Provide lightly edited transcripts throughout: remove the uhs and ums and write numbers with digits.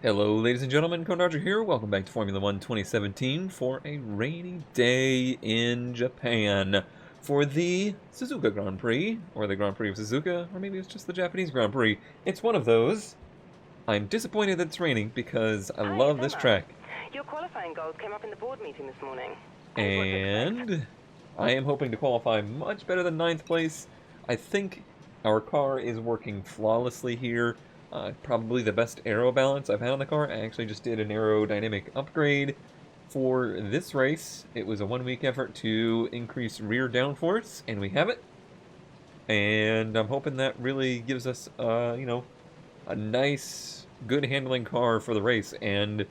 Hello, ladies and gentlemen, Konarja here. Welcome back to Formula One 2017 for a rainy day in Japan for the Suzuka Grand Prix, or the Grand Prix of Suzuka, or maybe it's just the Japanese Grand Prix. It's one of those. I'm disappointed that it's raining because I Hi, it's love this Emma. track. Your qualifying goals came up in the board meeting this morning. Here's what to expect. And I am hoping to qualify much better than ninth place. I think our car is working flawlessly here. Probably the best aero balance I've had on the car. I actually just did an aerodynamic upgrade for this race. It was a 1 week effort to increase rear downforce, and we have it. And I'm hoping that really gives us, a nice, good handling car for the race. And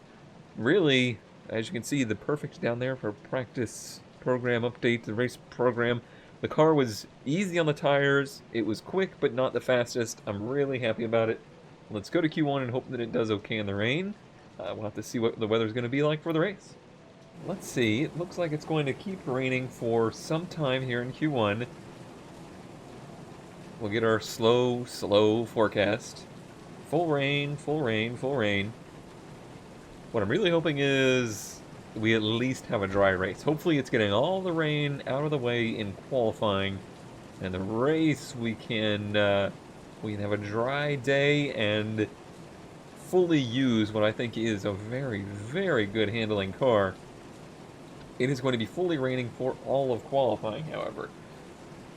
really, as you can see, the perfect down there for practice program update, the race program. The car was easy on the tires. It was quick, but not the fastest. I'm really happy about it. Let's go to Q1 and hope that it does okay in the rain. We'll have to see what the weather's going to be like for the race. Let's see. It looks like it's going to keep raining for some time here in Q1. We'll get our slow forecast. Full rain, full rain, full rain. What I'm really hoping is we at least have a dry race. Hopefully it's getting all the rain out of the way in qualifying, and the race we can have a dry day and fully use what I think is a very, very good handling car. It is going to be fully raining for all of qualifying, however.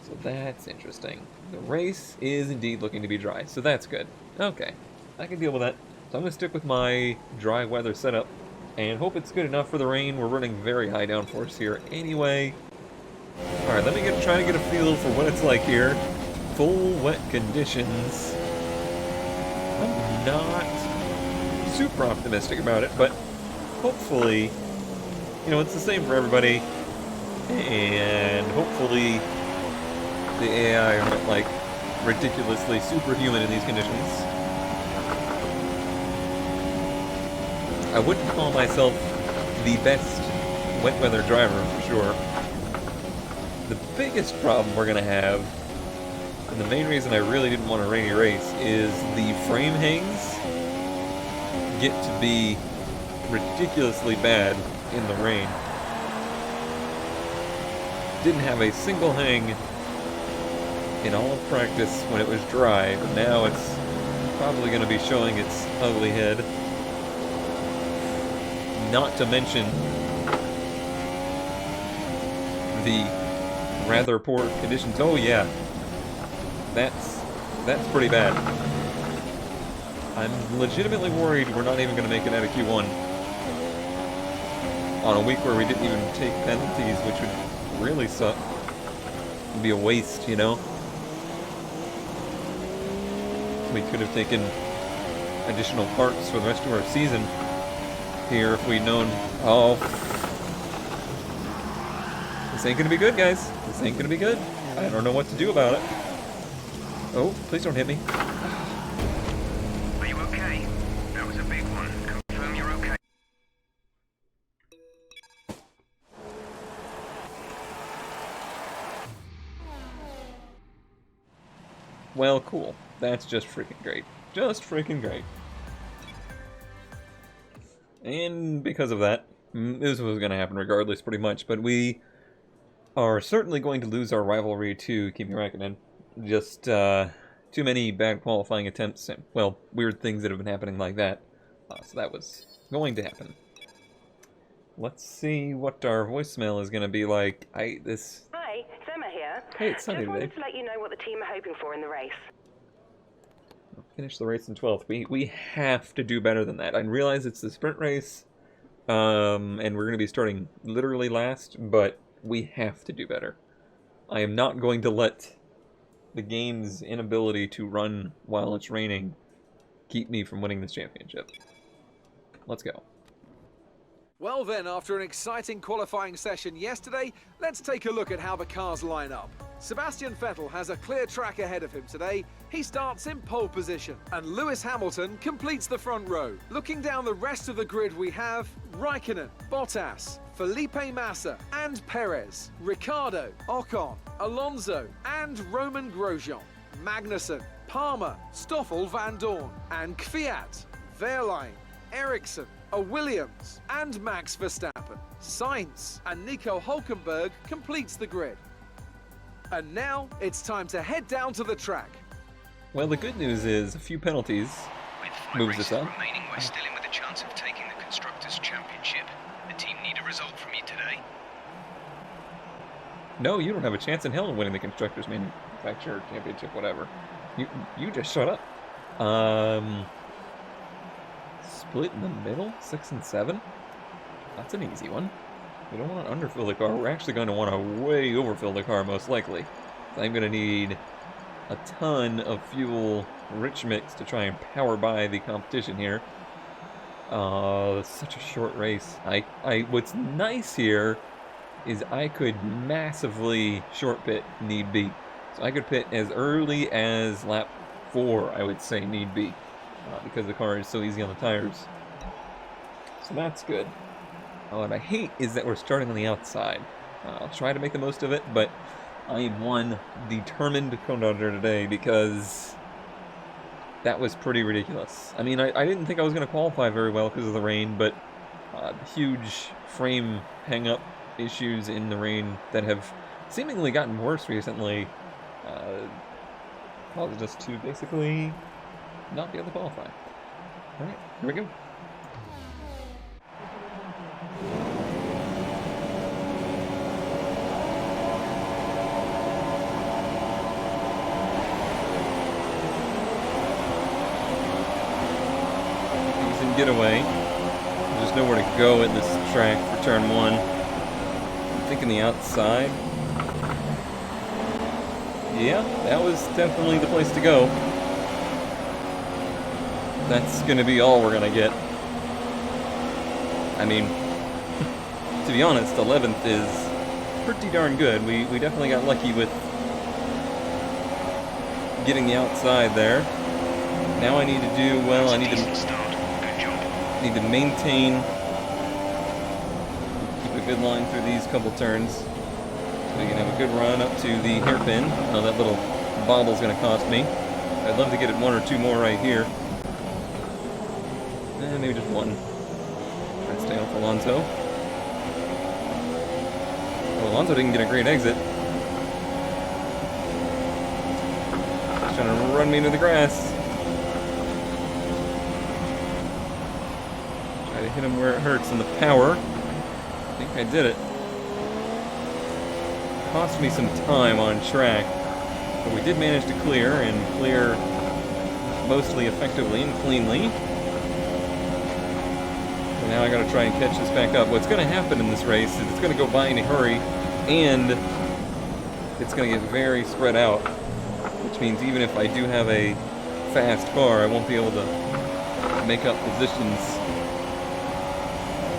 So that's interesting. The race is indeed looking to be dry, so that's good. Okay, I can deal with that. So I'm going to stick with my dry weather setup and hope it's good enough for the rain. We're running very high downforce here anyway. Alright, let me try to get a feel for what it's like here. Full wet conditions. I'm not super optimistic about it, but hopefully, it's the same for everybody. And hopefully the AI are not, like, ridiculously superhuman in these conditions. I wouldn't call myself the best wet weather driver, for sure. The biggest problem we're going to have, and the main reason I really didn't want a rainy race, is the frame hangs get to be ridiculously bad in the rain. Didn't have a single hang in all of practice when it was dry, but now it's probably going to be showing its ugly head. Not to mention the rather poor conditions. Oh yeah, that's pretty bad. I'm legitimately worried we're not even going to make it out of Q1 on a week where we didn't even take penalties, which would really suck. It'd be a waste, We could have taken additional parts for the rest of our season here if we'd known. Oh, this ain't gonna be good, guys. This ain't gonna be good. I don't know what to do about it. Oh, please don't hit me. Are you okay? That was a big one. Confirm you're okay. Well, cool. That's just freaking great. Just freaking great. And because of that, this was going to happen regardless, pretty much, but we are certainly going to lose our rivalry to Kimi Räikkönen. Just too many bad qualifying attempts, and, well, weird things that have been happening like that. So that was going to happen. Let's see what our voicemail is going to be like. Hi, it's Emma here. Hey, it's sunny Just today. wanted to let you know what the team are hoping for in the race. Finish the race in 12th. We have to do better than that. I realize it's the sprint race, and we're going to be starting literally last, but we have to do better. I am not going to let the game's inability to run while it's raining keep me from winning this championship. Let's go. Well then, after an exciting qualifying session yesterday, let's take a look at how the cars line up. Sebastian Vettel has a clear track ahead of him today. He starts in pole position, and Lewis Hamilton completes the front row. Looking down the rest of the grid, we have Raikkonen, Bottas, Felipe Massa and Perez, Ricciardo, Ocon, Alonso and Roman Grosjean, Magnussen, Palmer, Stoffel Van Dorn and Kvyat, Wehrlein, Ericsson, a Williams, and Max Verstappen. Sainz and Nico Hulkenberg completes the grid. And now it's time to head down to the track. Well, the good news is a few penalties With 5 moves races us up. remaining, we're still in with a chance of taking the Constructors' Championship. The team need a result from you today. No, you don't have a chance in hell of winning the Constructors Manufacturer Championship, whatever. You just shut up. Split in the middle, 6 and 7. That's an easy one. We don't want to underfill the car. We're actually going to want to way overfill the car, most likely. So I'm going to need a ton of fuel-rich mix to try and power by the competition here. It's such a short race. What's nice here is I could massively short pit need be. So I could pit as early as lap 4, I would say, need be. Because the car is so easy on the tires. So that's good. What I hate is that we're starting on the outside. I'll try to make the most of it, but I am one determined co-dodger today because that was pretty ridiculous. I mean, I didn't think I was going to qualify very well because of the rain, but huge frame hang-up issues in the rain that have seemingly gotten worse recently caused us to basically not be able to qualify. Alright, here we go. Decent getaway. There's nowhere to go at this track for turn 1. I'm thinking the outside. Yeah, that was definitely the place to go. That's gonna be all we're gonna get. I mean, to be honest, 11th is pretty darn good. We definitely got lucky with getting the outside there. Now I need to do, well, I need to maintain, keep a good line through these couple turns. So we can have a good run up to the hairpin. Oh, that little bobble's gonna cost me. I'd love to get it 1 or 2 more right here. Maybe just 1. Try to stay off Alonso. Well, Alonso didn't get a great exit. He's trying to run me into the grass. Try to hit him where it hurts in the power. I think I did it. Cost me some time on track, but we did manage to clear, and clear mostly effectively and cleanly. Now I gotta try and catch this back up. What's gonna happen in this race is it's gonna go by in a hurry, and it's gonna get very spread out, which means even if I do have a fast car, I won't be able to make up positions.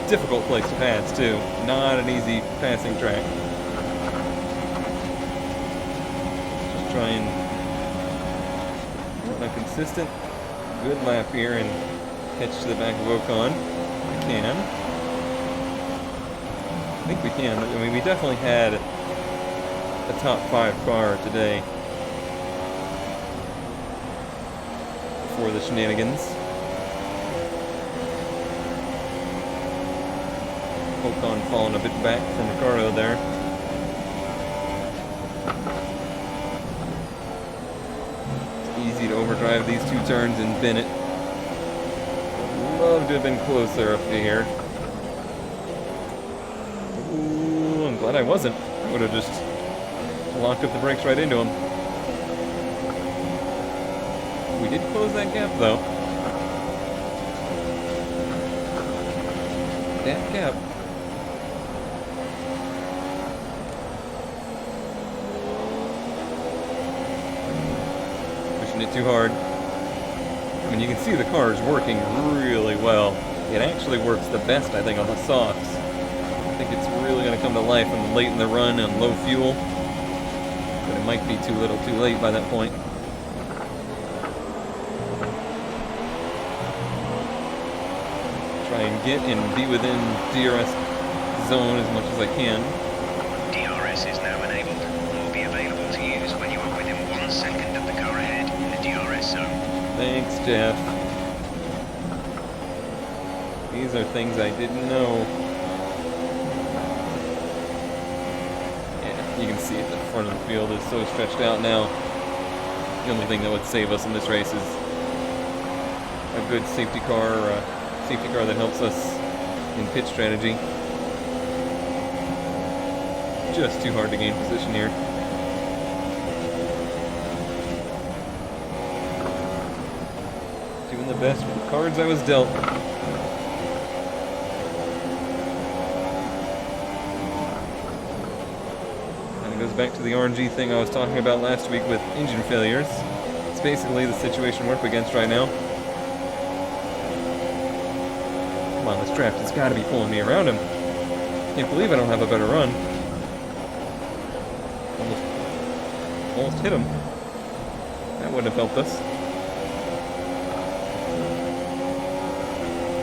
Difficult place to pass, too. Not an easy passing track. Just try and run a consistent, good lap here and catch to the back of Ocon. Can. I think we can. I mean, we definitely had a top 5 car today for the shenanigans. Ocon falling a bit back from Ricardo there. It's easy to overdrive these 2 turns and bin it. Love to have been closer up to here. Ooh, I'm glad I wasn't. I would have just locked up the brakes right into him. We did close that gap, though. That gap. Pushing it too hard. I mean, you can see the car is working really well. It actually works the best, I think, on the softs. I think it's really going to come to life late in the run and low fuel. But it might be too little too late by that point. Try and get and be within DRS zone as much as I can. DRS is now enabled and will be available to use when you are within 1 second of the car ahead in the DRS zone. Thanks, Jeff. other things I didn't know. Yeah, you can see it. The front of the field is so stretched out now. The only thing that would save us in this race is a good safety car, or a safety car that helps us in pit strategy. Just too hard to gain position here. Doing the best with the cards I was dealt. And it goes back to the RNG thing I was talking about last week with engine failures. It's basically the situation we're up against right now. Come on, this draft has got to be pulling me around him. Can't believe I don't have a better run. Almost hit him. That wouldn't have helped us.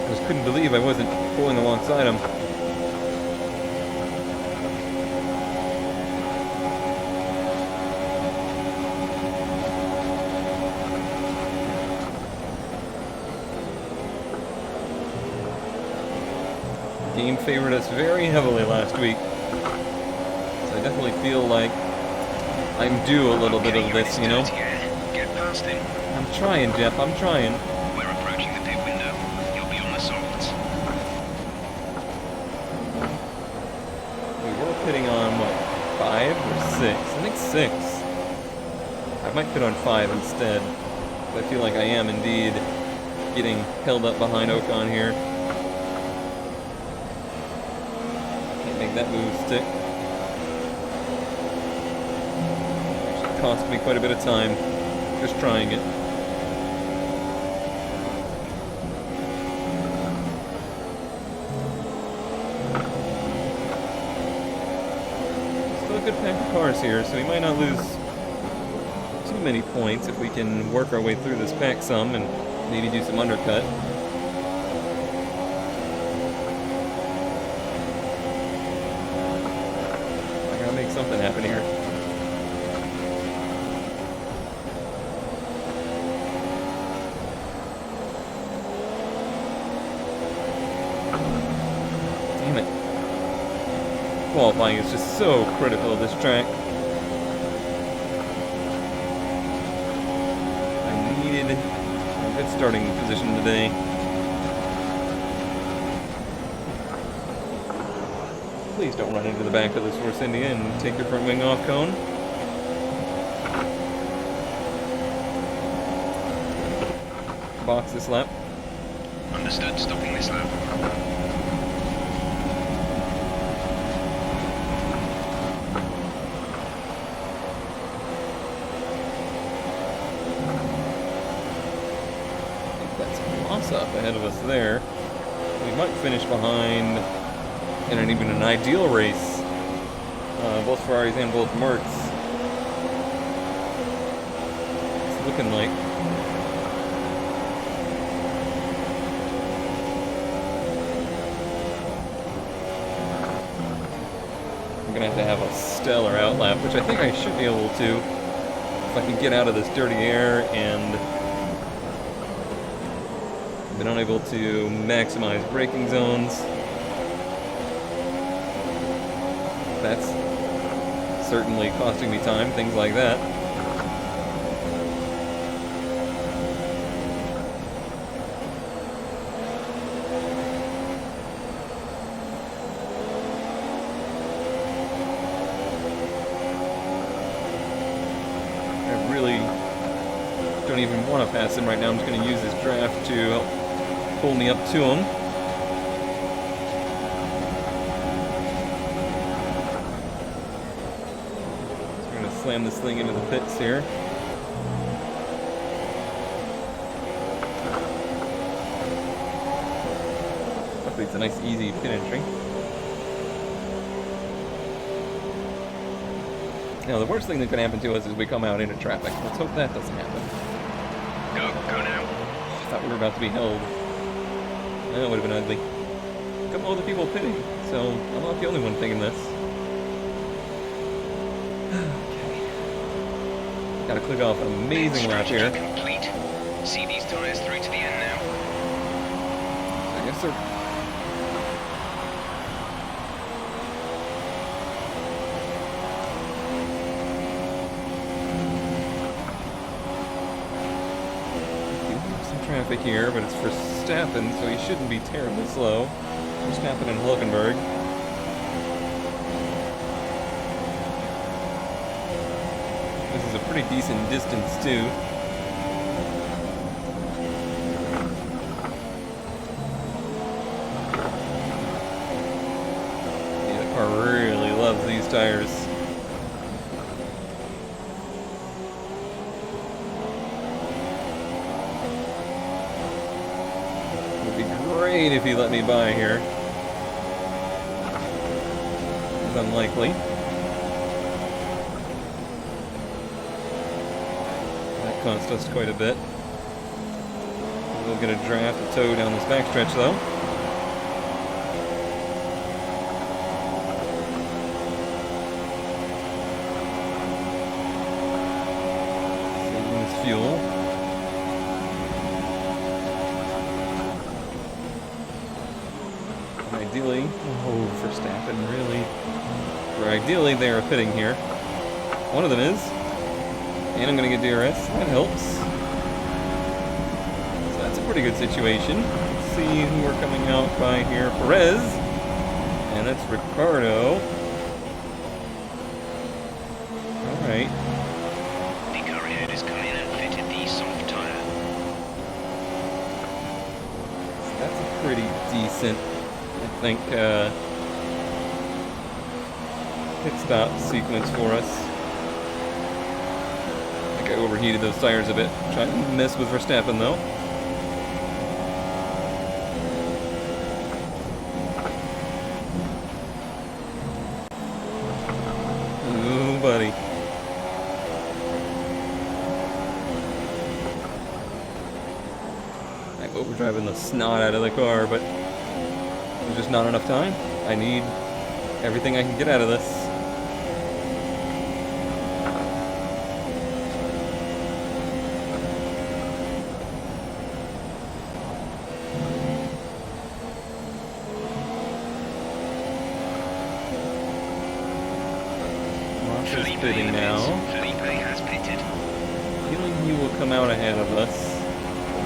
I just couldn't believe I wasn't pulling alongside him. The game favored us very heavily last week. So I definitely feel like I'm due a little bit of this, you know? Get past him. I'm trying, Jeff, I'm trying. We're approaching the pit window. You'll be on the softs. We were pitting on, what, 5 or 6? I think 6. I might pit on 5 instead. But I feel like I am indeed getting held up behind Ocon here. Can't make that move stick. Cost me quite a bit of time just trying it. Still a good pack of cars here, so we might not lose too many points if we can work our way through this pack some and maybe do some undercut. I gotta make something happen here. Qualifying is just so critical of this track. I needed a good starting position today. Please don't run into the back of this Force India and take your front wing off cone. Box this lap. Understood. Stopping this lap. Up ahead of us there. We might finish behind in even an ideal race. Both Ferraris and both Mercs. It's looking like. I'm gonna have a stellar outlap, which I think I should be able to if I can get out of this dirty air and been unable to maximize braking zones. That's certainly costing me time, things like that. I really don't even want to pass him right now. I'm just going to use this draft to help pull me up to him. So we're going to slam this thing into the pits here. Hopefully it's a nice easy pit entry. Now the worst thing that could happen to us is we come out into traffic. Let's hope that doesn't happen. Go now. I thought we were about to be held. That would have been ugly. A couple other people pitting, so I'm not the only one thinking this. Okay. Gotta click off an amazing lap here. Complete. See these tires through to the end now. I guess they're traffic here, but it's Verstappen, so he shouldn't be terribly slow. Verstappen and Hulkenberg. This is a pretty decent distance, too. Yeah, the car really loves these tires. Great if he let me by here. It's unlikely. That cost us quite a bit. We'll get a draft to tow down this backstretch though. Saving this fuel. Ideally, oh, Verstappen, really? Or ideally, they are pitting here. One of them is. And I'm going to get DRS. That helps. So that's a pretty good situation. Let's see who we're coming out by here. Perez. And that's Ricardo. Alright. The car ahead has come in and fitted the soft tyre. So that's a pretty decent, I think, pit stop sequence for us. I think I overheated those tires a bit. Trying to mess with Verstappen though. Ooh, buddy. I'm overdriving the snot out of the car, but there's just not enough time. I need everything I can get out of this. Marshall's pitting now. Felipe has pitted. Feeling he will come out ahead of us.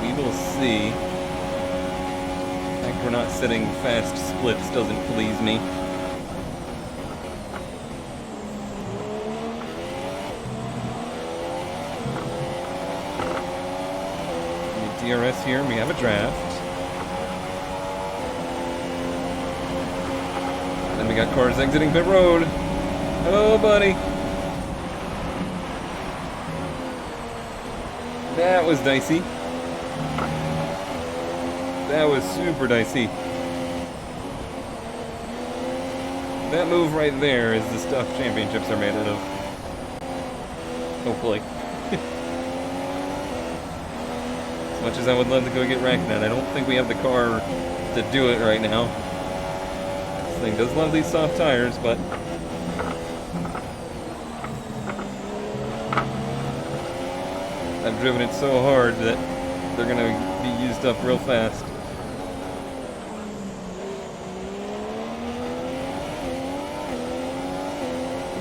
We will see. The fact we're not setting fast splits doesn't please me. DRS here, and we have a draft. And then we got cars exiting pit road. Oh, buddy. That was dicey. That was super dicey. That move right there is the stuff championships are made out of. Hopefully. As much as I would love to go get Racknet, I don't think we have the car to do it right now. This thing does love these soft tires, but I've driven it so hard that they're going to be used up real fast.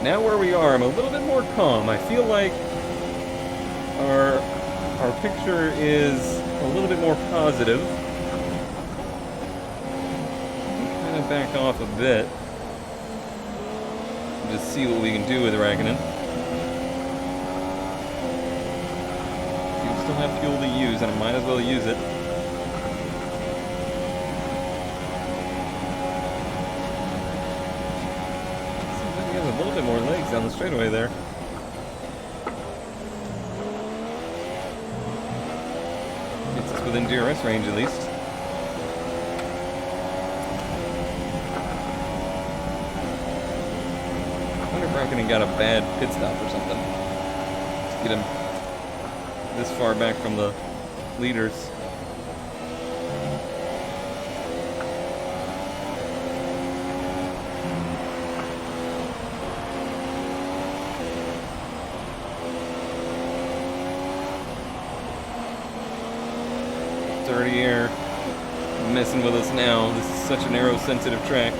Now where we are, I'm a little bit more calm. I feel like our picture is a little bit more positive. Kind of back off a bit. Just see what we can do with Raikkonen. We still have fuel to use, and I might as well use it. Seems like he has a little bit more legs down the straightaway there. Gets us within DRS range at least. I wonder if Raikkonen got a bad pit stop or something to get him this far back from the leaders. Dirty air messing with us now. This is such an aero sensitive track.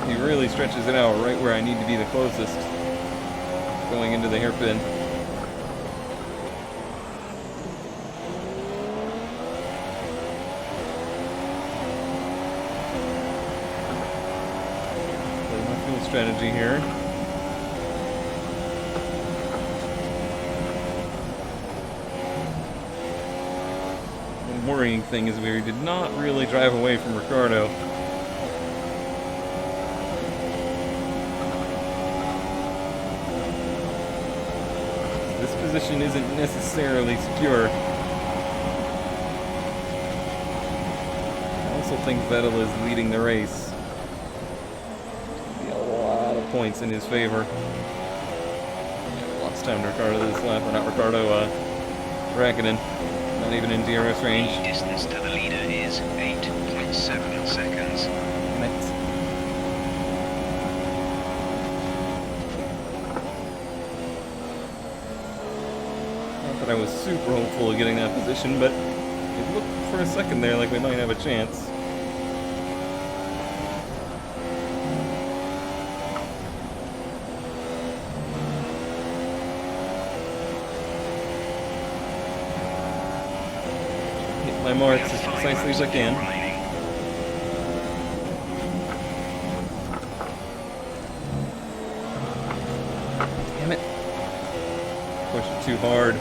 He really stretches it out right where I need to be the closest. Going into the hairpin. Play my fuel strategy here. One worrying thing is we did not really drive away from Ricardo. This position isn't necessarily secure. I also think Vettel is leading the race. Be a lot of points in his favor. Yeah, lost time to Ricardo this lap, or not Ricardo, Raikkonen. Not even in DRS range. The distance to the leader is 8.7 seconds. Not that I was super hopeful of getting that position, but it looked for a second there like we might have a chance. Hit my marks as precisely as I can. Damn it. Pushed it too hard.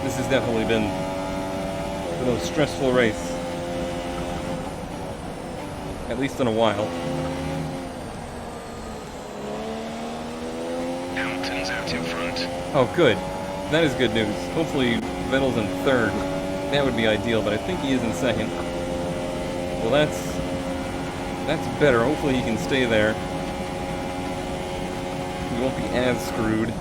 This has definitely been the most stressful race. At least in a while. Hamilton's out in front. Oh, good. That is good news. Hopefully Vettel's in third. That would be ideal, but I think he is in second. Well, that's better. Hopefully he can stay there. We won't be as screwed.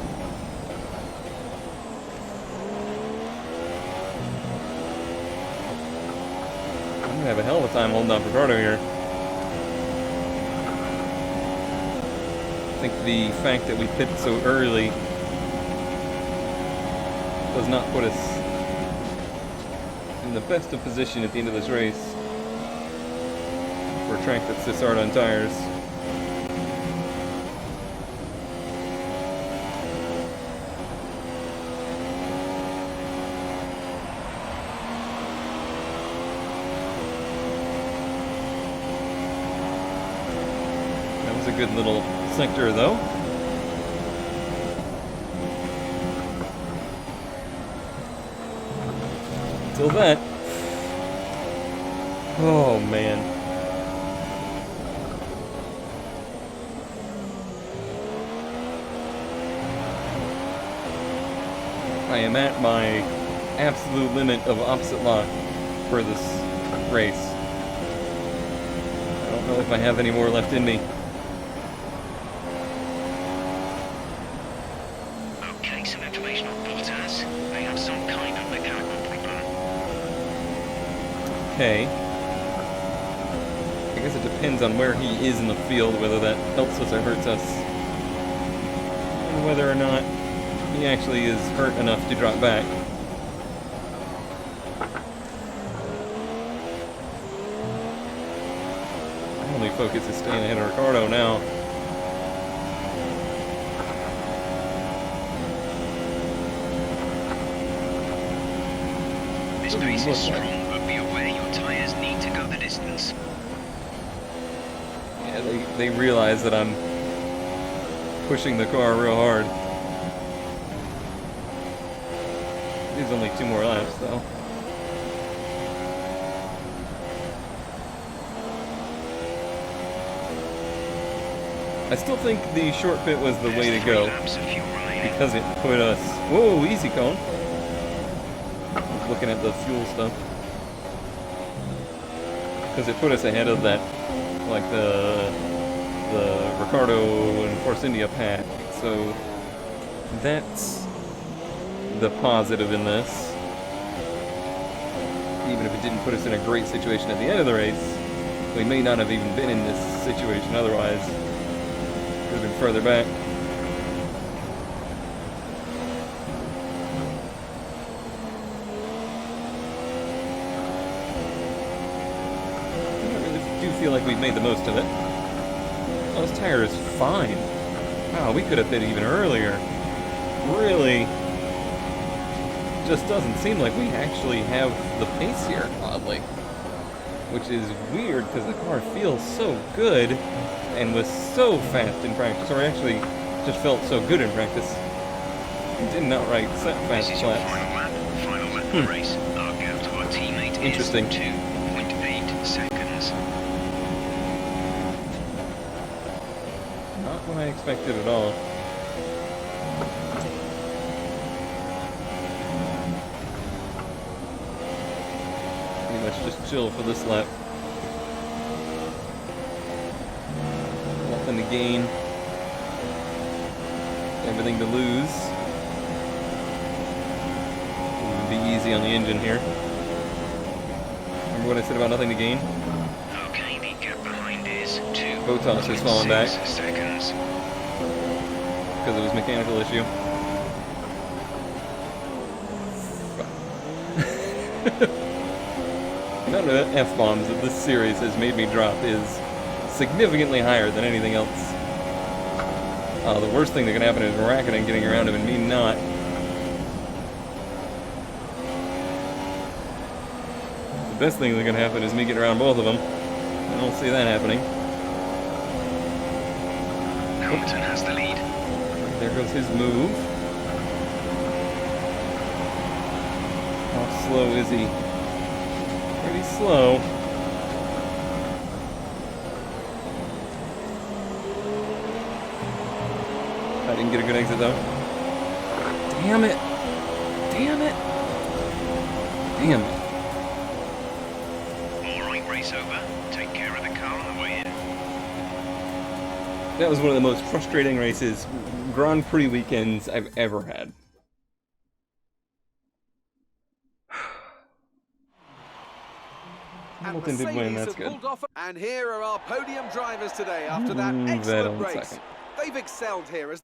I'm gonna have a hell of a time holding off Ricardo here. I think the fact that we pitted so early does not put us in the best of position at the end of this race for a track that's this hard on tires. That was a good little sector though. Until that. Oh man. I am at my absolute limit of opposite lock for this race. I don't know if I have any more left in me. Okay, some information on Bottas. They have some kind of mechanical problem. Okay. I guess it depends on where he is in the field, whether that helps us or hurts us. And whether or not he actually is hurt enough to drop back. My only focus is staying ahead of Ricardo now. This pace is strong, but be aware your tyres need to go the distance. Yeah, they realize that I'm pushing the car real hard. There's only 2 more laps, though. I still think the short pit was the way to go, because it put us... Whoa, easy cone. Looking at the fuel stuff. Because it put us ahead of that, like the Ricardo and Force India pack. So that's the positive in this. Even if it didn't put us in a great situation at the end of the race, we may not have even been in this situation otherwise. Could have been further back. feel like we've made the most of it. Oh, this tire is fine. Wow, we could have hit even earlier. Really, just doesn't seem like we actually have the pace here, oddly. Which is weird, because the car feels so good, and was so fast in practice, or actually just felt so good in practice. It didn't outright set fast This is your laps. final lap. Final lap of the race. Our gap to our teammate Interesting. is 2.8 seconds. Not what I expected at all. Pretty much just chill for this lap. Nothing to gain. Everything to lose. It'll be easy on the engine here. Remember what I said about nothing to gain? Okay, the gap behind is 2. Botas has fallen back seconds. because of his mechanical issue. The amount of F-bombs that this series has made me drop is significantly higher than anything else. The worst thing that can happen is Racketen getting around him and me not. The best thing that can happen is me getting around both of them. I don't see that happening. Hamilton has the lead. There goes his move. How slow is he? Pretty slow. I didn't get a good exit though. Damn it! Damn it! Damn it. Alright, race over. Take care of the car on the way in. That was one of the most frustrating races, Grand Prix weekends I've ever had. Hamilton did win, that's good. And here are our podium drivers today after that Move that excellent on race. second. They've excelled here.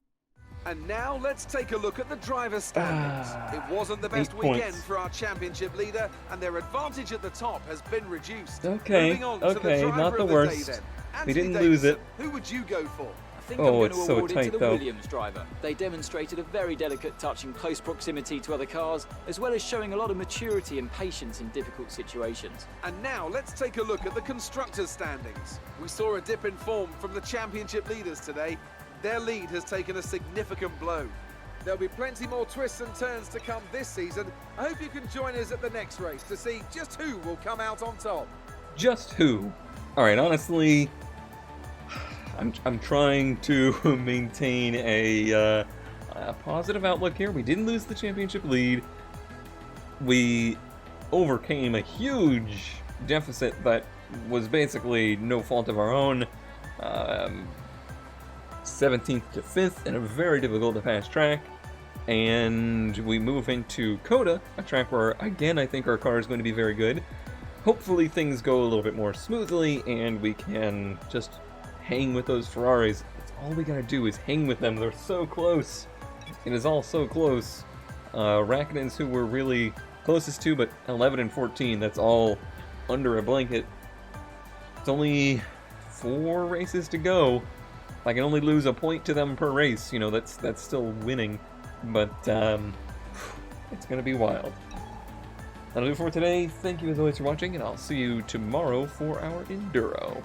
And now let's take a look at the driver's standings. It wasn't the best 8 points. weekend for our championship leader, and their advantage at the top has been reduced. Okay, Moving on to the okay, driver not the of day, worst. then. We Anthony didn't lose it. Davidson, who would you go for? I think Oh, I'm going it's to so award it tight, to the though. Williams driver. They demonstrated a very delicate touch in close proximity to other cars, as well as showing a lot of maturity and patience in difficult situations. And now let's take a look at the constructors' standings. We saw a dip in form from the championship leaders today. Their lead has taken a significant blow. There'll be plenty more twists and turns to come this season. I hope you can join us at the next race to see just who will come out on top. Just who? Alright, honestly, I'm trying to maintain a positive outlook here. We didn't lose the championship lead. We overcame a huge deficit that was basically no fault of our own. 17th to 5th in a very difficult to pass track. And we move into Coda, a track where, again, I think our car is going to be very good. Hopefully things go a little bit more smoothly and we can just hang with those Ferraris. That's all we gotta do is hang with them. They're so close. It is all so close. Rakkenen's who we're really closest to, but 11 and 14, that's all under a blanket. It's only 4 races to go. I can only lose a point to them per race, you know, that's still winning. But, it's gonna be wild. That'll do it for today. Thank you as always for watching, and I'll see you tomorrow for our Enduro.